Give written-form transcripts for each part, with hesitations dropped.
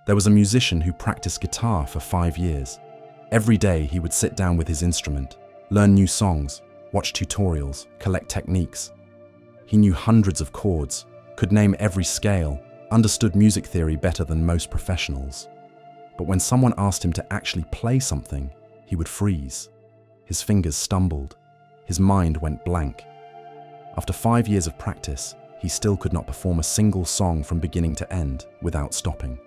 There was a musician who practiced guitar for 5 years. Every day he would sit down with his instrument, learn new songs, watch tutorials, collect techniques. He knew hundreds of chords, could name every scale, understood music theory better than most professionals. But when someone asked him to actually play something, he would freeze. His fingers stumbled. His mind went blank. After 5 years of practice, he still could not perform a single song from beginning to end without stopping.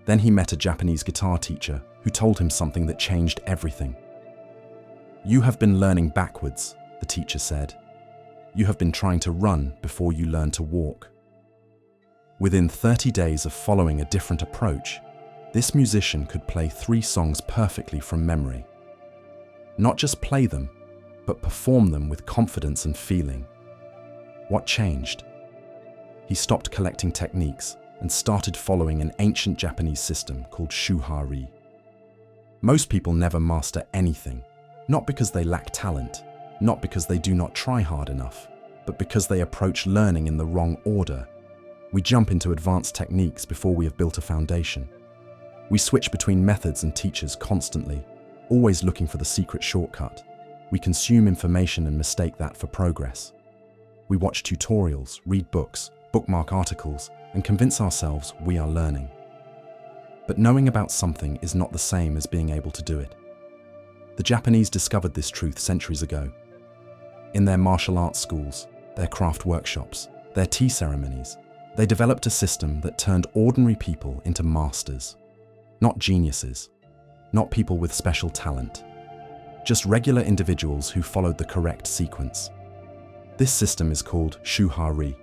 Then he met a Japanese guitar teacher who told him something that changed everything. "You have been learning backwards," the teacher said. "You have been trying to run before you learn to walk." Within 30 days of following a different approach, this musician could play 3 songs perfectly from memory. Not just play them, but perform them with confidence and feeling. What changed? He stopped collecting techniques and started following an ancient Japanese system called Shuhari. Most people never master anything, not because they lack talent, not because they do not try hard enough, but because they approach learning in the wrong order. We jump into advanced techniques before we have built a foundation. We switch between methods and teachers constantly, always looking for the secret shortcut. We consume information and mistake that for progress. We watch tutorials, read books, bookmark articles, and convince ourselves we are learning. But knowing about something is not the same as being able to do it. The Japanese discovered this truth centuries ago. In their martial arts schools, their craft workshops, their tea ceremonies, they developed a system that turned ordinary people into masters. Not geniuses, not people with special talent, just regular individuals who followed the correct sequence. This system is called Shuhari,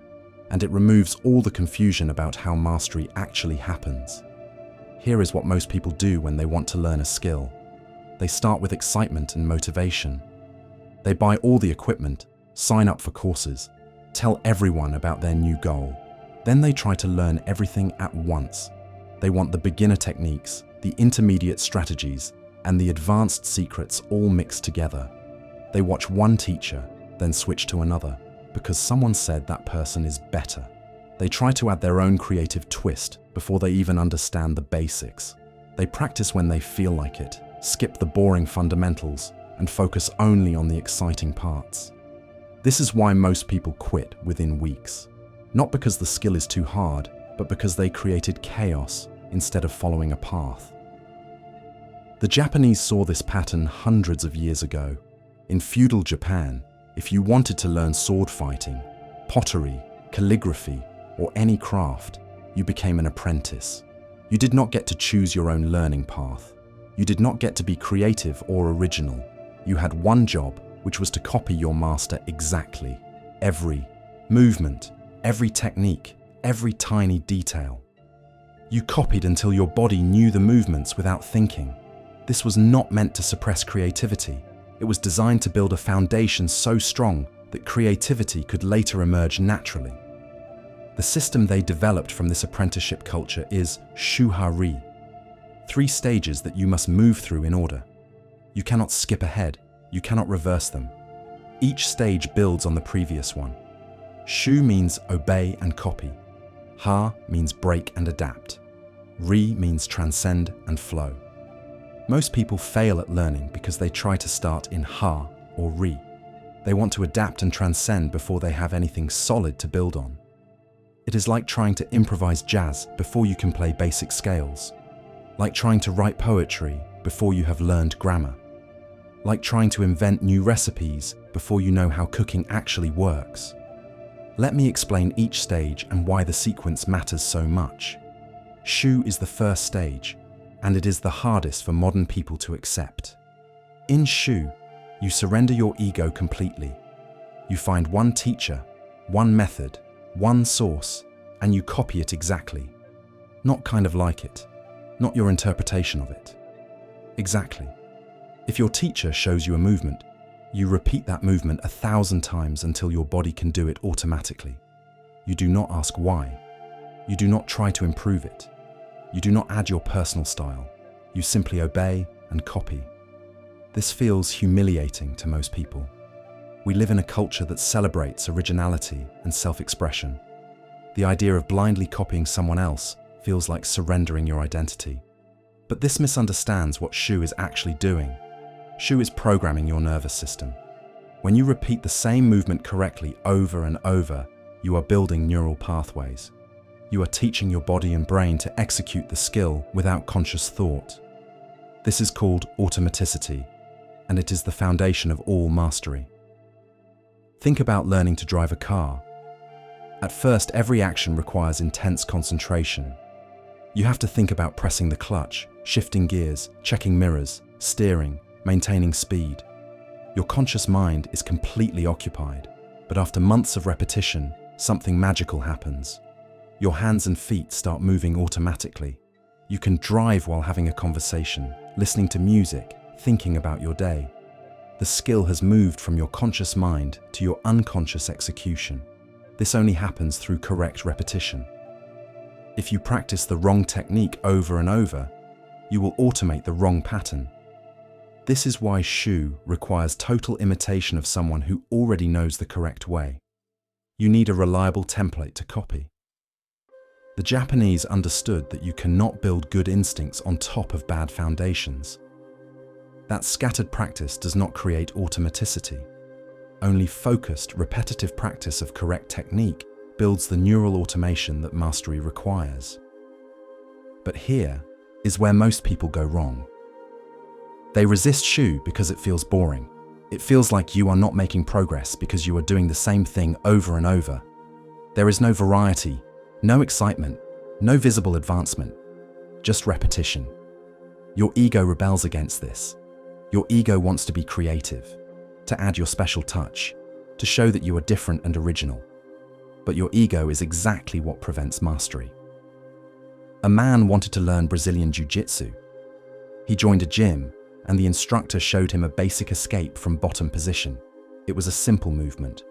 and it removes all the confusion about how mastery actually happens. Here is what most people do when they want to learn a skill. They start with excitement and motivation. They buy all the equipment, sign up for courses, tell everyone about their new goal. Then they try to learn everything at once. They want the beginner techniques, the intermediate strategies, and the advanced secrets all mixed together. They watch one teacher, then switch to another, because someone said that person is better. They try to add their own creative twist before they even understand the basics. They practice when they feel like it, skip the boring fundamentals, and focus only on the exciting parts. This is why most people quit within weeks. Not because the skill is too hard, but because they created chaos instead of following a path. The Japanese saw this pattern hundreds of years ago. In feudal Japan, if you wanted to learn sword fighting, pottery, calligraphy, or any craft, you became an apprentice. You did not get to choose your own learning path. You did not get to be creative or original. You had one job, which was to copy your master exactly. Every movement, every technique, every tiny detail. You copied until your body knew the movements without thinking. This was not meant to suppress creativity. It was designed to build a foundation so strong that creativity could later emerge naturally. The system they developed from this apprenticeship culture is Shuhari. 3 stages that you must move through in order. You cannot skip ahead. You cannot reverse them. Each stage builds on the previous one. Shu means obey and copy. Ha means break and adapt. Ri means transcend and flow. Most people fail at learning because they try to start in Ha or Ri. They want to adapt and transcend before they have anything solid to build on. It is like trying to improvise jazz before you can play basic scales. Like trying to write poetry before you have learned grammar. Like trying to invent new recipes before you know how cooking actually works. Let me explain each stage and why the sequence matters so much. Shu is the first stage, and it is the hardest for modern people to accept. In Shu, you surrender your ego completely. You find one teacher, one method, one source, and you copy it exactly. Not kind of like it, not your interpretation of it. Exactly. If your teacher shows you a movement, you repeat that movement 1,000 times until your body can do it automatically. You do not ask why. You do not try to improve it. You do not add your personal style. You simply obey and copy. This feels humiliating to most people. We live in a culture that celebrates originality and self-expression. The idea of blindly copying someone else feels like surrendering your identity. But this misunderstands what Shu is actually doing. Shu is programming your nervous system. When you repeat the same movement correctly over and over, you are building neural pathways. You are teaching your body and brain to execute the skill without conscious thought. This is called automaticity, and it is the foundation of all mastery. Think about learning to drive a car. At first, every action requires intense concentration. You have to think about pressing the clutch, shifting gears, checking mirrors, steering, maintaining speed. Your conscious mind is completely occupied, but after months of repetition, something magical happens. Your hands and feet start moving automatically. You can drive while having a conversation, listening to music, thinking about your day. The skill has moved from your conscious mind to your unconscious execution. This only happens through correct repetition. If you practice the wrong technique over and over, you will automate the wrong pattern. This is why Shu requires total imitation of someone who already knows the correct way. You need a reliable template to copy. The Japanese understood that you cannot build good instincts on top of bad foundations. That scattered practice does not create automaticity. Only focused, repetitive practice of correct technique builds the neural automation that mastery requires. But here is where most people go wrong. They resist Shu because it feels boring. It feels like you are not making progress because you are doing the same thing over and over. There is no variety, no excitement, no visible advancement, just repetition. Your ego rebels against this. Your ego wants to be creative, to add your special touch, to show that you are different and original. But your ego is exactly what prevents mastery. A man wanted to learn Brazilian Jiu-Jitsu. He joined a gym, and the instructor showed him a basic escape from bottom position. It was a simple movement.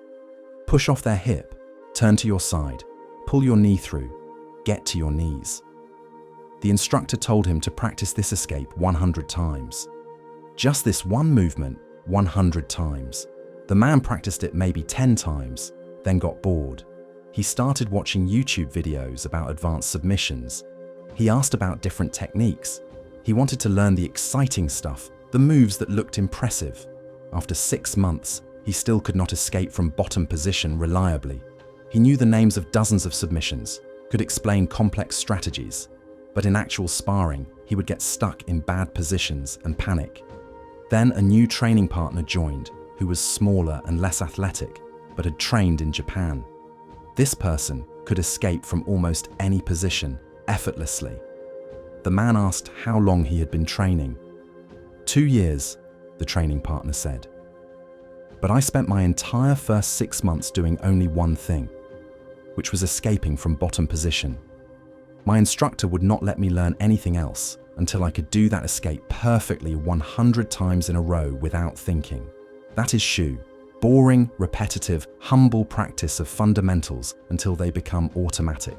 Push off their hip, turn to your side, pull your knee through, get to your knees. The instructor told him to practice this escape 100 times. Just this one movement, 100 times. The man practiced it maybe 10 times, then got bored. He started watching YouTube videos about advanced submissions. He asked about different techniques. He wanted to learn the exciting stuff, the moves that looked impressive. After 6 months, he still could not escape from bottom position reliably. He knew the names of dozens of submissions, could explain complex strategies, but in actual sparring, he would get stuck in bad positions and panic. Then a new training partner joined, who was smaller and less athletic, but had trained in Japan. This person could escape from almost any position effortlessly. The man asked how long he had been training. 2 years, the training partner said. But I spent my entire first 6 months doing only one thing, which was escaping from bottom position. My instructor would not let me learn anything else until I could do that escape perfectly 100 times in a row without thinking. That is Shu. Boring, repetitive, humble practice of fundamentals until they become automatic.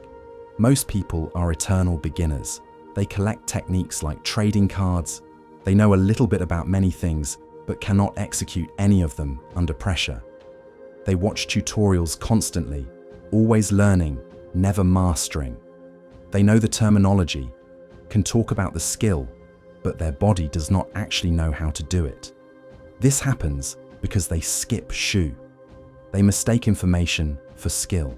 Most people are eternal beginners. They collect techniques like trading cards. They know a little bit about many things, but cannot execute any of them under pressure. They watch tutorials constantly, always learning, never mastering. They know the terminology, can talk about the skill, but their body does not actually know how to do it. This happens because they skip Shu. They mistake information for skill.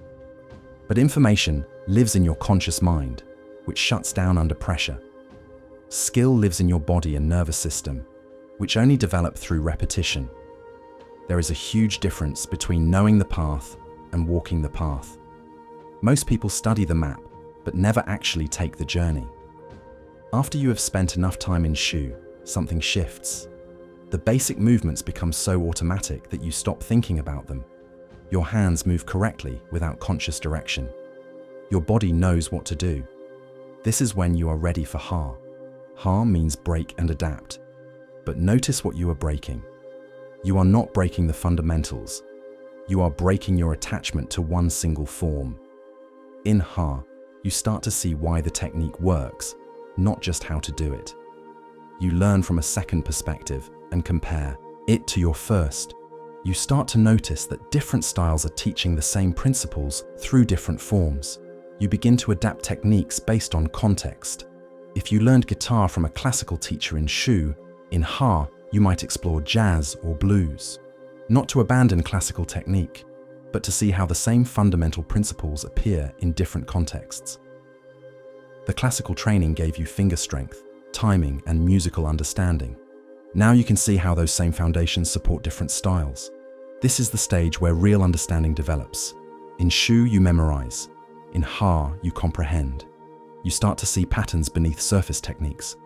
But information lives in your conscious mind, which shuts down under pressure. Skill lives in your body and nervous system, which only develop through repetition. There is a huge difference between knowing the path and walking the path. Most people study the map, but never actually take the journey. After you have spent enough time in Shu, something shifts. The basic movements become so automatic that you stop thinking about them. Your hands move correctly without conscious direction. Your body knows what to do. This is when you are ready for Ha. Ha means break and adapt. But notice what you are breaking. You are not breaking the fundamentals. You are breaking your attachment to one single form. In Ha, you start to see why the technique works, not just how to do it. You learn from a second perspective and compare it to your first. You start to notice that different styles are teaching the same principles through different forms. You begin to adapt techniques based on context. If you learned guitar from a classical teacher in Shu, in Ha, you might explore jazz or blues. Not to abandon classical technique, but to see how the same fundamental principles appear in different contexts. The classical training gave you finger strength, timing, and musical understanding. Now you can see how those same foundations support different styles. This is the stage where real understanding develops. In Shu, you memorize. In Ha, you comprehend. You start to see patterns beneath surface techniques.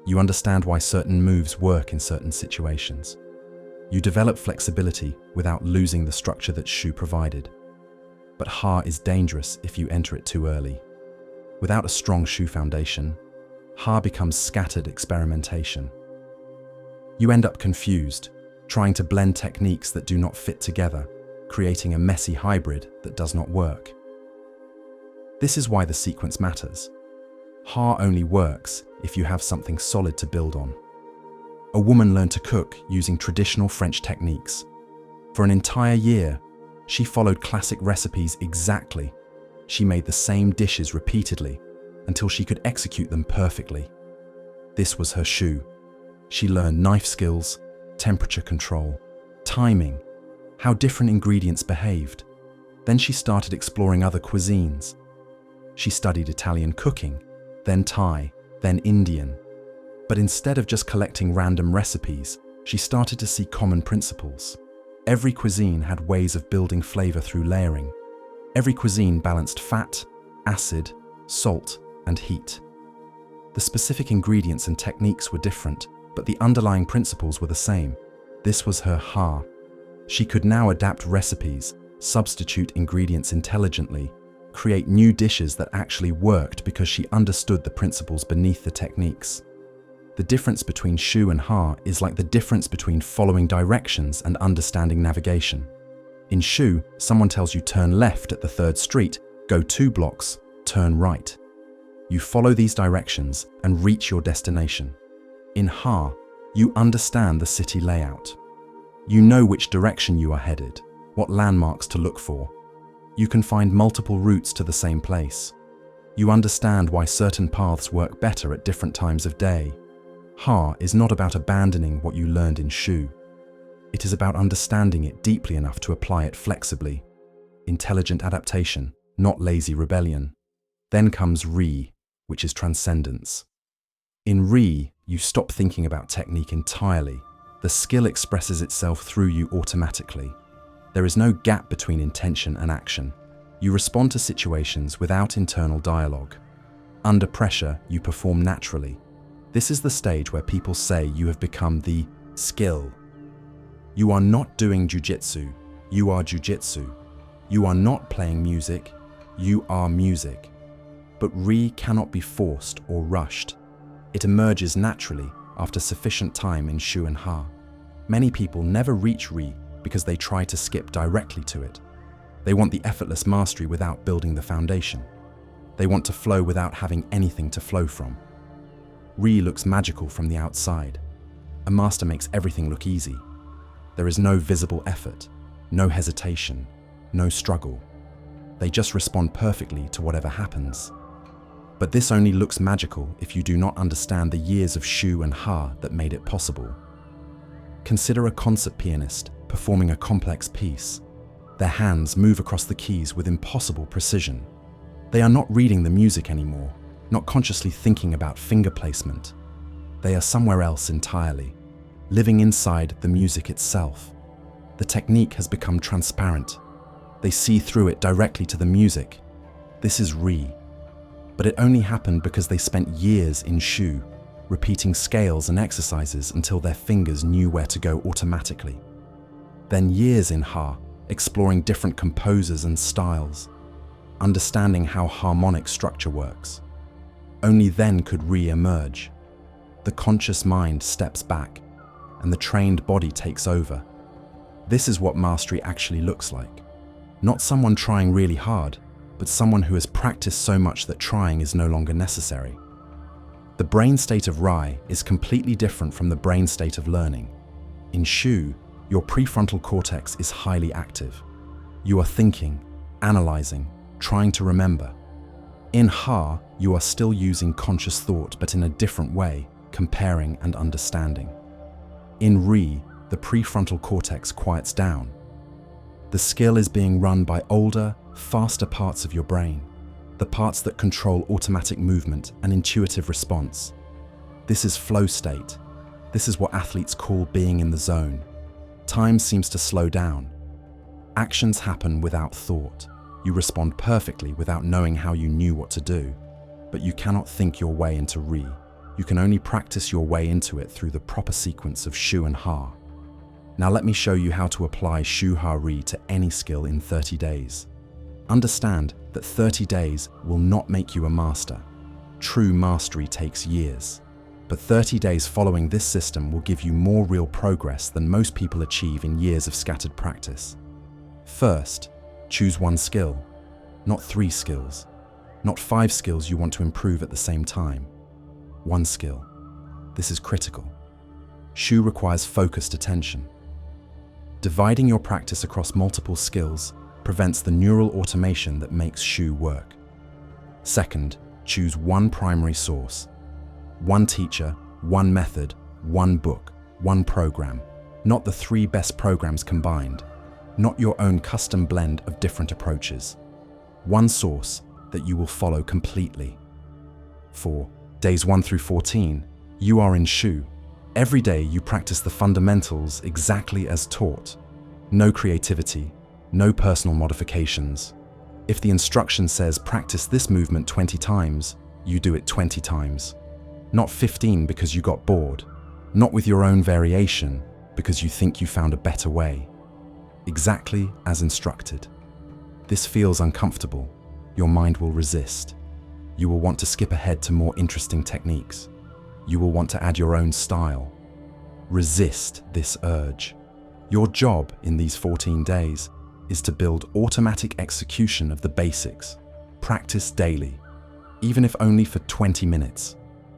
You understand why certain moves work in certain situations. You develop flexibility without losing the structure that Shu provided. But Ha is dangerous if you enter it too early. Without a strong Shu foundation, Ha becomes scattered experimentation. You end up confused, trying to blend techniques that do not fit together, creating a messy hybrid that does not work. This is why the sequence matters. Ha only works if you have something solid to build on. A woman learned to cook using traditional French techniques. For an entire year, she followed classic recipes exactly. She made the same dishes repeatedly until she could execute them perfectly. This was her Shu. She learned knife skills, temperature control, timing, how different ingredients behaved. Then she started exploring other cuisines. She studied Italian cooking, then Thai, then Indian. But instead of just collecting random recipes, she started to see common principles. Every cuisine had ways of building flavor through layering. Every cuisine balanced fat, acid, salt, and heat. The specific ingredients and techniques were different, but the underlying principles were the same. This was her Ha. She could now adapt recipes, substitute ingredients intelligently, create new dishes that actually worked because she understood the principles beneath the techniques. The difference between Shu and Ha is like the difference between following directions and understanding navigation. In Shu, someone tells you turn left at the 3rd street, go 2 blocks, turn right. You follow these directions and reach your destination. In Ha, you understand the city layout. You know which direction you are headed, what landmarks to look for. You can find multiple routes to the same place. You understand why certain paths work better at different times of day. Ha is not about abandoning what you learned in Shu. It is about understanding it deeply enough to apply it flexibly. Intelligent adaptation, not lazy rebellion. Then comes Ri, which is transcendence. In Ri, you stop thinking about technique entirely. The skill expresses itself through you automatically. There is no gap between intention and action. You respond to situations without internal dialogue. Under pressure, you perform naturally. This is the stage where people say you have become the skill. You are not doing jujitsu, you are jujitsu. You are not playing music, you are music. But Ri cannot be forced or rushed. It emerges naturally after sufficient time in Shu and Ha. Many people never reach Ri because they try to skip directly to it. They want the effortless mastery without building the foundation. They want to flow without having anything to flow from. Ri looks magical from the outside. A master makes everything look easy. There is no visible effort, no hesitation, no struggle. They just respond perfectly to whatever happens. But this only looks magical if you do not understand the years of Shu and Ha that made it possible. Consider a concert pianist performing a complex piece. Their hands move across the keys with impossible precision. They are not reading the music anymore, not consciously thinking about finger placement. They are somewhere else entirely, living inside the music itself. The technique has become transparent. They see through it directly to the music. This is Ri. But it only happened because they spent years in Shu, repeating scales and exercises until their fingers knew where to go automatically. Then years in Ha, exploring different composers and styles, understanding how harmonic structure works. Only then could Ri emerge. The conscious mind steps back, and the trained body takes over. This is what mastery actually looks like. Not someone trying really hard, but someone who has practiced so much that trying is no longer necessary. The brain state of Ri is completely different from the brain state of learning. In Shu, your prefrontal cortex is highly active. You are thinking, analyzing, trying to remember. In Ha, you are still using conscious thought, but in a different way, comparing and understanding. In Ri, the prefrontal cortex quiets down. The skill is being run by older, faster parts of your brain, the parts that control automatic movement and intuitive response. This is flow state. This is what athletes call being in the zone. Time seems to slow down. Actions happen without thought. You respond perfectly without knowing how you knew what to do. But you cannot think your way into Ri. You can only practice your way into it through the proper sequence of Shu and Ha. Now let me show you how to apply Shuhari to any skill in 30 days. Understand that 30 days will not make you a master. True mastery takes years. But 30 days following this system will give you more real progress than most people achieve in years of scattered practice. First, choose one skill, not 3 skills, not 5 skills you want to improve at the same time. One skill. This is critical. Shu requires focused attention. Dividing your practice across multiple skills prevents the neural automation that makes Shu work. Second, choose one primary source. One teacher, one method, one book, one program. Not the 3 best programs combined. Not your own custom blend of different approaches. One source that you will follow completely. For days 1 through 14, you are in Shu. Every day you practice the fundamentals exactly as taught. No creativity, no personal modifications. If the instruction says practice this movement 20 times, you do it 20 times. Not 15 because you got bored. Not with your own variation because you think you found a better way. Exactly as instructed. This feels uncomfortable. Your mind will resist. You will want to skip ahead to more interesting techniques. You will want to add your own style. Resist this urge. Your job in these 14 days is to build automatic execution of the basics. Practice daily, even if only for 20 minutes.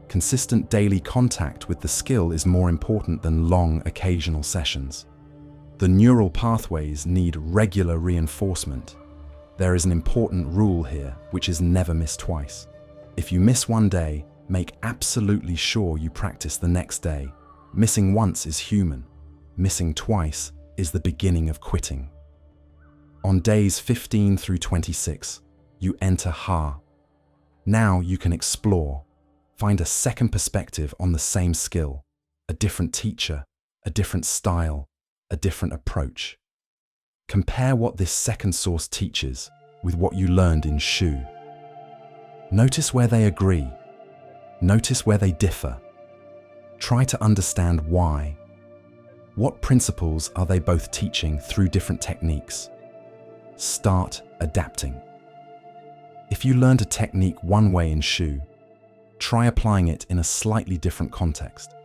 Consistent daily contact with the skill is more important than long occasional sessions. The neural pathways need regular reinforcement. There is an important rule here, which is never miss twice. If you miss one day, make absolutely sure you practice the next day. Missing once is human. Missing twice is the beginning of quitting. On days 15 through 26, you enter Ha. Now you can explore. Find a second perspective on the same skill. A different teacher, a different style, a different approach. Compare what this second source teaches with what you learned in Shu. Notice where they agree. Notice where they differ. Try to understand why. What principles are they both teaching through different techniques? Start adapting. If you learned a technique one way in Shu, try applying it in a slightly different context.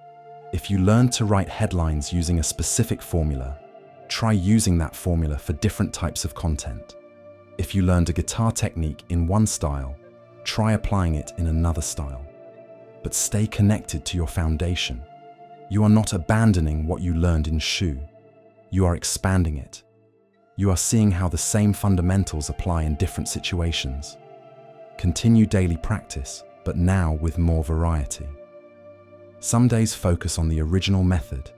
If you learned to write headlines using a specific formula, try using that formula for different types of content. If you learned a guitar technique in one style, try applying it in another style. But stay connected to your foundation. You are not abandoning what you learned in Shu. You are expanding it. You are seeing how the same fundamentals apply in different situations. Continue daily practice, but now with more variety. Some days focus on the original method.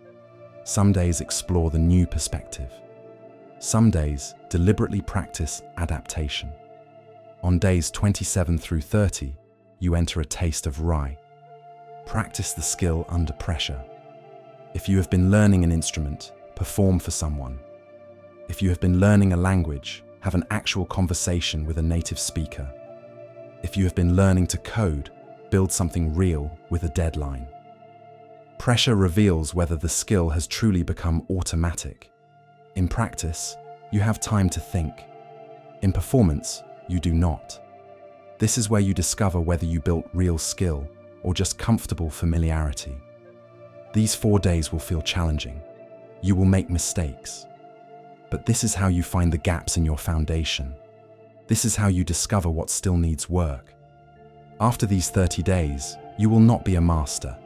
Some days explore the new perspective. Some days deliberately practice adaptation. On days 27 through 30, you enter a taste of Rai. Practice the skill under pressure. If you have been learning an instrument, perform for someone. If you have been learning a language, have an actual conversation with a native speaker. If you have been learning to code, build something real with a deadline. Pressure reveals whether the skill has truly become automatic. In practice, you have time to think. In performance, you do not. This is where you discover whether you built real skill or just comfortable familiarity. These 4 days will feel challenging. You will make mistakes. But this is how you find the gaps in your foundation. This is how you discover what still needs work. After these 30 days, you will not be a master,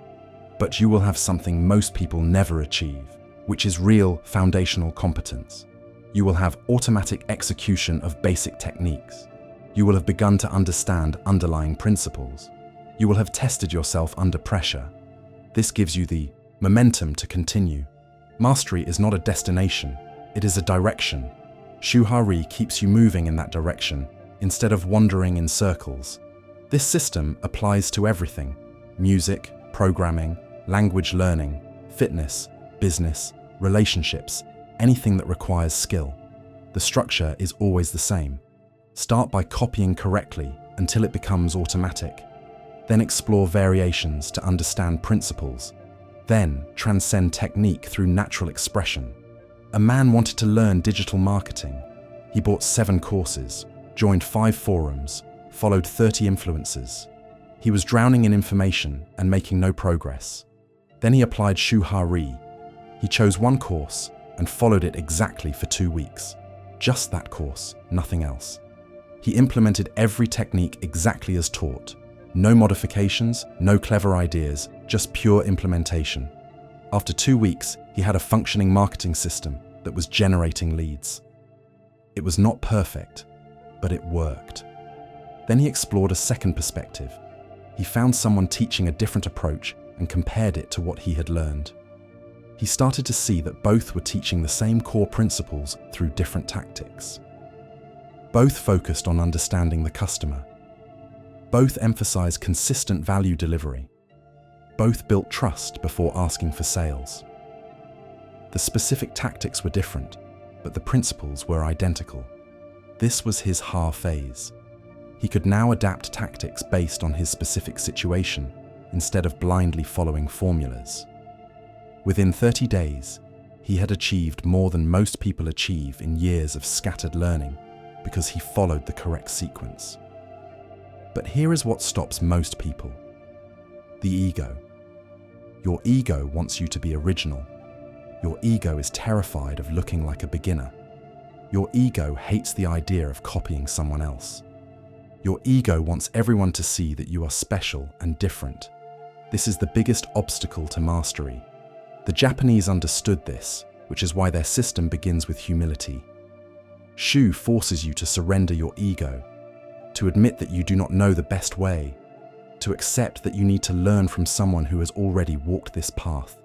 but you will have something most people never achieve, which is real foundational competence. You will have automatic execution of basic techniques. You will have begun to understand underlying principles. You will have tested yourself under pressure. This gives you the momentum to continue. Mastery is not a destination, it is a direction. Shuhari keeps you moving in that direction instead of wandering in circles. This system applies to everything: music, programming, language learning, fitness, business, relationships, anything that requires skill. The structure is always the same. Start by copying correctly until it becomes automatic. Then explore variations to understand principles. Then transcend technique through natural expression. A man wanted to learn digital marketing. He bought 7 courses, joined 5 forums, followed 30 influencers. He was drowning in information and making no progress. Then he applied Shuhari. He chose one course and followed it exactly for 2 weeks. Just that course, nothing else. He implemented every technique exactly as taught. No modifications, no clever ideas, just pure implementation. After 2 weeks, he had a functioning marketing system that was generating leads. It was not perfect, but it worked. Then he explored a second perspective. He found someone teaching a different approach and compared it to what he had learned. He started to see that both were teaching the same core principles through different tactics. Both focused on understanding the customer. Both emphasized consistent value delivery. Both built trust before asking for sales. The specific tactics were different, but the principles were identical. This was his Ha phase. He could now adapt tactics based on his specific situation instead of blindly following formulas. Within 30 days, he had achieved more than most people achieve in years of scattered learning because he followed the correct sequence. But here is what stops most people: the ego. Your ego wants you to be original. Your ego is terrified of looking like a beginner. Your ego hates the idea of copying someone else. Your ego wants everyone to see that you are special and different. This is the biggest obstacle to mastery. The Japanese understood this, which is why their system begins with humility. Shu forces you to surrender your ego, to admit that you do not know the best way, to accept that you need to learn from someone who has already walked this path.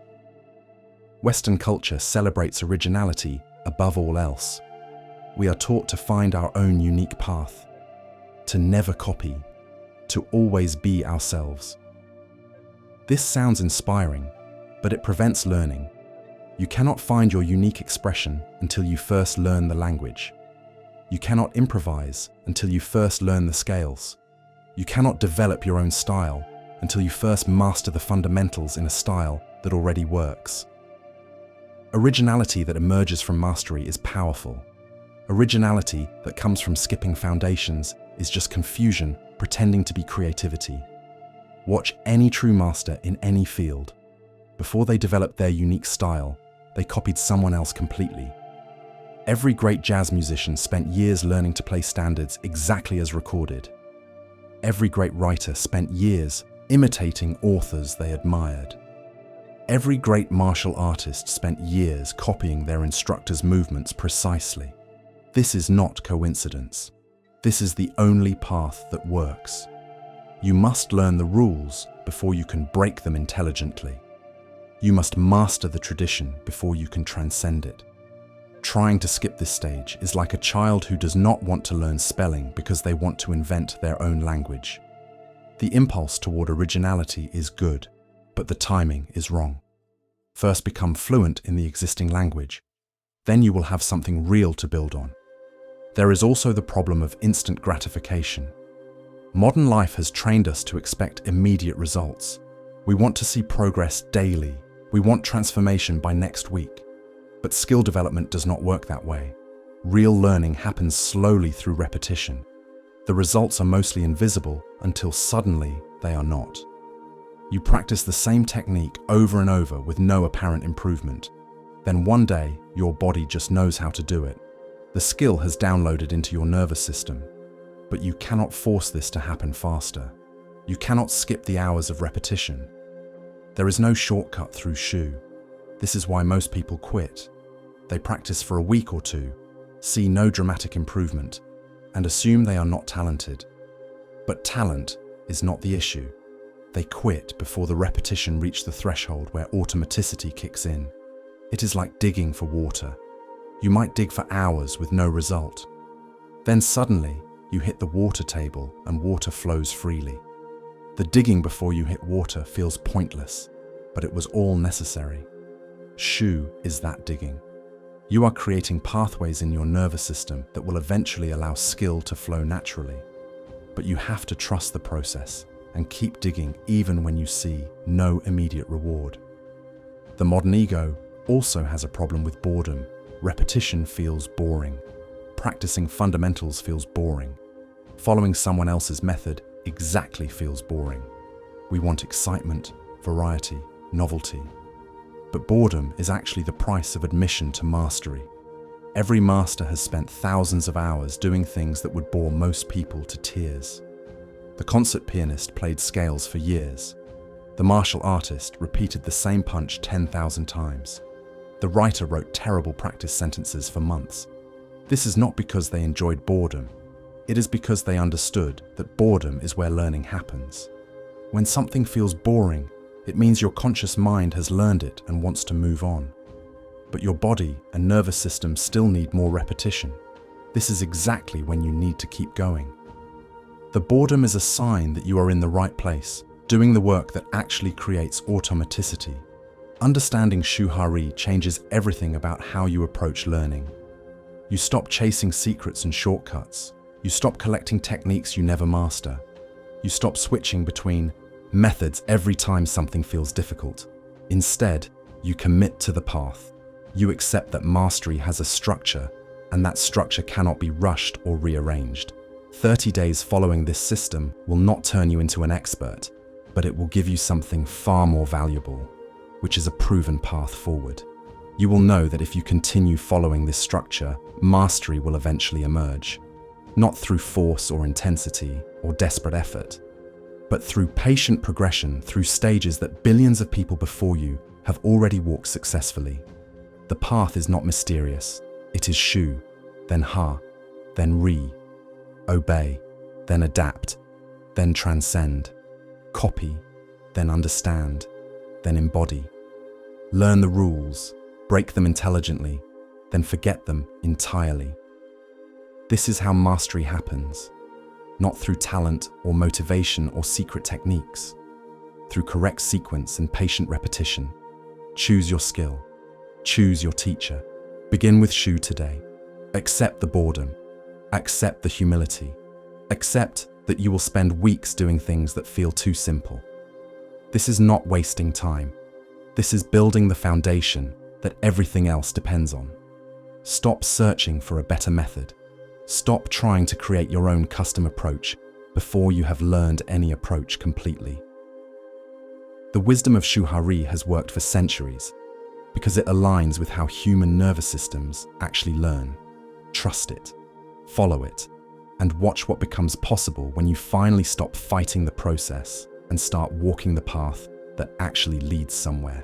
Western culture celebrates originality above all else. We are taught to find our own unique path, to never copy, to always be ourselves. This sounds inspiring, but it prevents learning. You cannot find your unique expression until you first learn the language. You cannot improvise until you first learn the scales. You cannot develop your own style until you first master the fundamentals in a style that already works. Originality that emerges from mastery is powerful. Originality that comes from skipping foundations is just confusion pretending to be creativity. Watch any true master in any field. Before they developed their unique style, they copied someone else completely. Every great jazz musician spent years learning to play standards exactly as recorded. Every great writer spent years imitating authors they admired. Every great martial artist spent years copying their instructor's movements precisely. This is not coincidence. This is the only path that works. You must learn the rules before you can break them intelligently. You must master the tradition before you can transcend it. Trying to skip this stage is like a child who does not want to learn spelling because they want to invent their own language. The impulse toward originality is good, but the timing is wrong. First become fluent in the existing language. Then you will have something real to build on. There is also the problem of instant gratification. Modern life has trained us to expect immediate results. We want to see progress daily. We want transformation by next week. But skill development does not work that way. Real learning happens slowly through repetition. The results are mostly invisible until suddenly they are not. You practice the same technique over and over with no apparent improvement. Then one day, your body just knows how to do it. The skill has downloaded into your nervous system. But you cannot force this to happen faster. You cannot skip the hours of repetition. There is no shortcut through Shu. This is why most people quit. They practice for a week or two, see no dramatic improvement, and assume they are not talented. But talent is not the issue. They quit before the repetition reached the threshold where automaticity kicks in. It is like digging for water. You might dig for hours with no result. Then suddenly, you hit the water table and water flows freely. The digging before you hit water feels pointless, but it was all necessary. Shu is that digging. You are creating pathways in your nervous system that will eventually allow skill to flow naturally. But you have to trust the process and keep digging even when you see no immediate reward. The modern ego also has a problem with boredom. Repetition feels boring. Practicing fundamentals feels boring. Following someone else's method exactly feels boring. We want excitement, variety, novelty. But boredom is actually the price of admission to mastery. Every master has spent thousands of hours doing things that would bore most people to tears. The concert pianist played scales for years. The martial artist repeated the same punch 10,000 times. The writer wrote terrible practice sentences for months. This is not because they enjoyed boredom. It is because they understood that boredom is where learning happens. When something feels boring, it means your conscious mind has learned it and wants to move on. But your body and nervous system still need more repetition. This is exactly when you need to keep going. The boredom is a sign that you are in the right place, doing the work that actually creates automaticity. Understanding Shuhari changes everything about how you approach learning. You stop chasing secrets and shortcuts. You stop collecting techniques you never master. You stop switching between methods every time something feels difficult. Instead, you commit to the path. You accept that mastery has a structure, and that structure cannot be rushed or rearranged. 30 days following this system will not turn you into an expert, but it will give you something far more valuable, which is a proven path forward. You will know that if you continue following this structure, mastery will eventually emerge. Not through force or intensity or desperate effort, but through patient progression through stages that billions of people before you have already walked successfully. The path is not mysterious. It is Shu, then Ha, then Ri. Obey, then adapt, then transcend. Copy, then understand, then embody. Learn the rules, break them intelligently, then forget them entirely. This is how mastery happens, not through talent or motivation or secret techniques, through correct sequence and patient repetition. Choose your skill. Choose your teacher. Begin with Shu today. Accept the boredom. Accept the humility. Accept that you will spend weeks doing things that feel too simple. This is not wasting time. This is building the foundation that everything else depends on. Stop searching for a better method. Stop trying to create your own custom approach before you have learned any approach completely. The wisdom of Shuhari has worked for centuries because it aligns with how human nervous systems actually learn. Trust it, follow it, and watch what becomes possible when you finally stop fighting the process and start walking the path that actually leads somewhere.